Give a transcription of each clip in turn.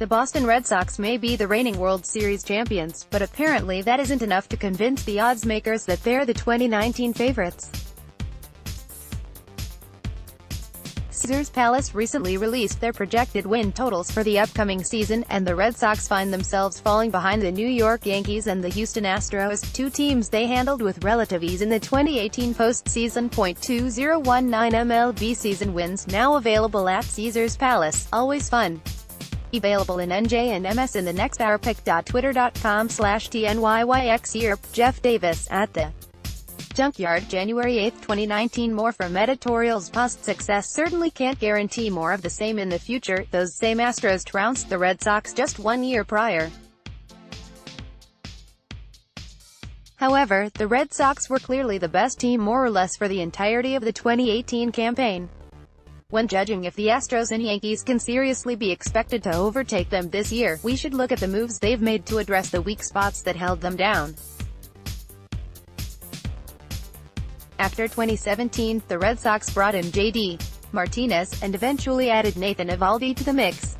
The Boston Red Sox may be the reigning World Series champions, but apparently that isn't enough to convince the oddsmakers that they're the 2019 favorites. Caesars Palace recently released their projected win totals for the upcoming season, and the Red Sox find themselves falling behind the New York Yankees and the Houston Astros, two teams they handled with relative ease in the 2018 postseason. 2019 MLB Season Wins, now available at Caesars Palace. Always fun. Available in NJ and MS in the next hour. Pick.twitter.com/TNYYX Jeff Davis, at the Junkyard, January 8, 2019. More from editorials. Past success certainly can't guarantee more of the same in the future. Those same Astros trounced the Red Sox just 1 year prior. However, the Red Sox were clearly the best team more or less for the entirety of the 2018 campaign. When judging if the Astros and Yankees can seriously be expected to overtake them this year, we should look at the moves they've made to address the weak spots that held them down. After 2017, the Red Sox brought in J.D. Martinez, and eventually added Nathan Eovaldi to the mix.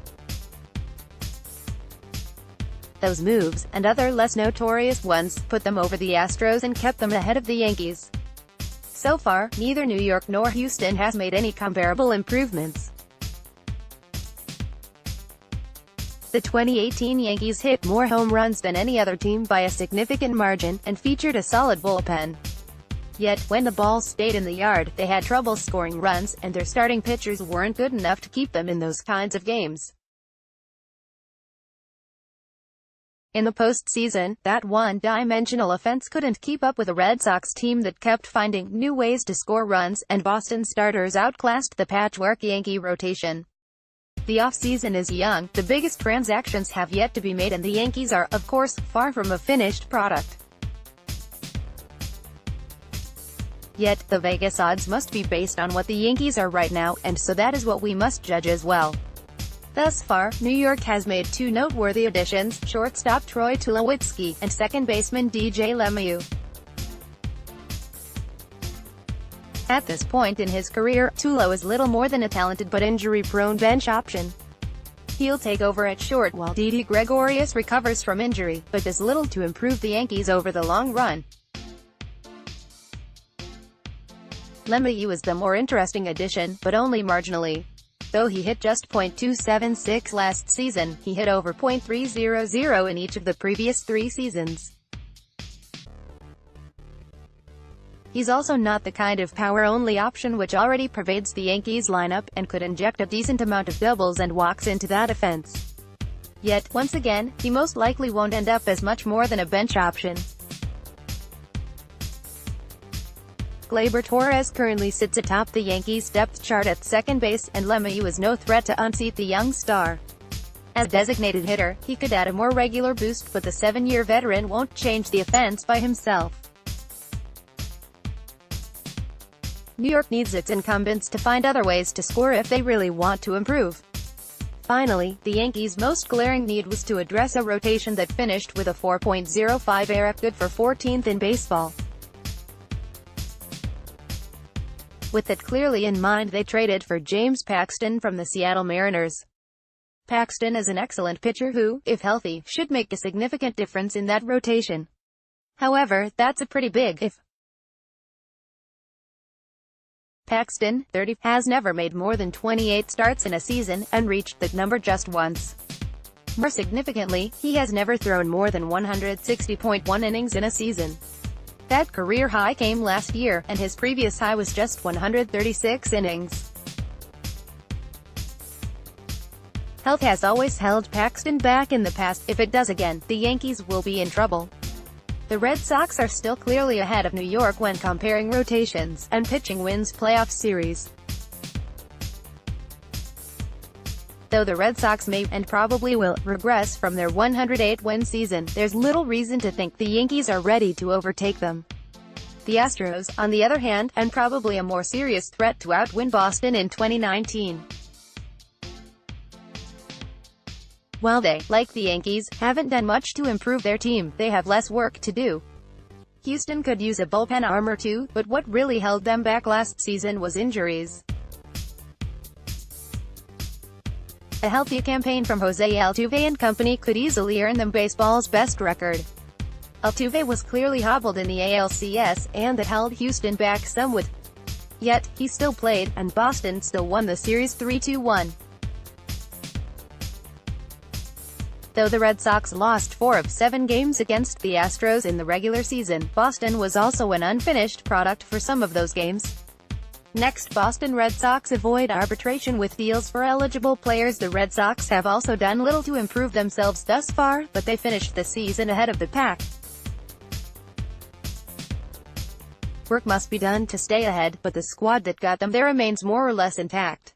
Those moves, and other less notorious ones, put them over the Astros and kept them ahead of the Yankees. So far, neither New York nor Houston has made any comparable improvements. The 2018 Yankees hit more home runs than any other team by a significant margin, and featured a solid bullpen. Yet, when the ball stayed in the yard, they had trouble scoring runs, and their starting pitchers weren't good enough to keep them in those kinds of games. In the postseason, that one-dimensional offense couldn't keep up with a Red Sox team that kept finding new ways to score runs, and Boston starters outclassed the patchwork Yankee rotation. The offseason is young, the biggest transactions have yet to be made, and the Yankees are, of course, far from a finished product. Yet, the Vegas odds must be based on what the Yankees are right now, and so that is what we must judge as well. Thus far, New York has made two noteworthy additions, shortstop Troy Tulowitzki, and second baseman DJ LeMahieu. At this point in his career, Tulo is little more than a talented but injury-prone bench option. He'll take over at short while Didi Gregorius recovers from injury, but does little to improve the Yankees over the long run. LeMahieu is the more interesting addition, but only marginally. Though he hit just .276 last season, he hit over .300 in each of the previous 3 seasons. He's also not the kind of power-only option which already pervades the Yankees lineup, and could inject a decent amount of doubles and walks into that offense. Yet, once again, he most likely won't end up as much more than a bench option. Gleyber Torres currently sits atop the Yankees' depth chart at second base, and LeMahieu is no threat to unseat the young star. As designated hitter, he could add a more regular boost, but the 7-year veteran won't change the offense by himself. New York needs its incumbents to find other ways to score if they really want to improve. Finally, the Yankees' most glaring need was to address a rotation that finished with a 4.05 ERA, good for 14th in baseball. With that clearly in mind, they traded for James Paxton from the Seattle Mariners. Paxton is an excellent pitcher who, if healthy, should make a significant difference in that rotation. However, that's a pretty big if. Paxton, 30, has never made more than 28 starts in a season, and reached that number just once. More significantly, he has never thrown more than 160.1 innings in a season. That career high came last year, and his previous high was just 136 innings. Health has always held Paxton back in the past. If it does again, the Yankees will be in trouble. The Red Sox are still clearly ahead of New York when comparing rotations and pitching wins playoff series. Though the Red Sox may, and probably will, regress from their 108-win season, there's little reason to think the Yankees are ready to overtake them. The Astros, on the other hand, and probably a more serious threat to outwin Boston in 2019. While they, like the Yankees, haven't done much to improve their team, they have less work to do. Houston could use a bullpen arm or two, but what really held them back last season was injuries. A healthy campaign from Jose Altuve and company could easily earn them baseball's best record. Altuve was clearly hobbled in the ALCS, and that held Houston back somewhat. Yet, he still played, and Boston still won the series 3-1. Though the Red Sox lost 4 of 7 games against the Astros in the regular season, Boston was also an unfinished product for some of those games. Next, Boston Red Sox avoid arbitration with deals for eligible players. The Red Sox have also done little to improve themselves thus far, but they finished the season ahead of the pack. Work must be done to stay ahead, but the squad that got them there remains more or less intact.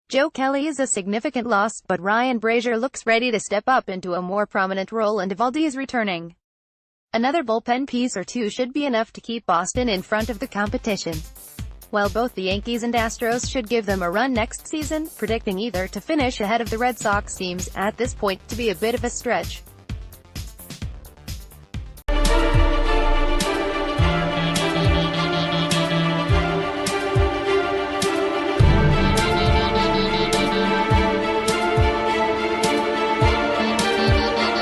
Joe Kelly is a significant loss, but Ryan Brazier looks ready to step up into a more prominent role, and Eovaldi is returning. Another bullpen piece or two should be enough to keep Boston in front of the competition. While both the Yankees and Astros should give them a run next season, predicting either to finish ahead of the Red Sox seems, at this point, to be a bit of a stretch.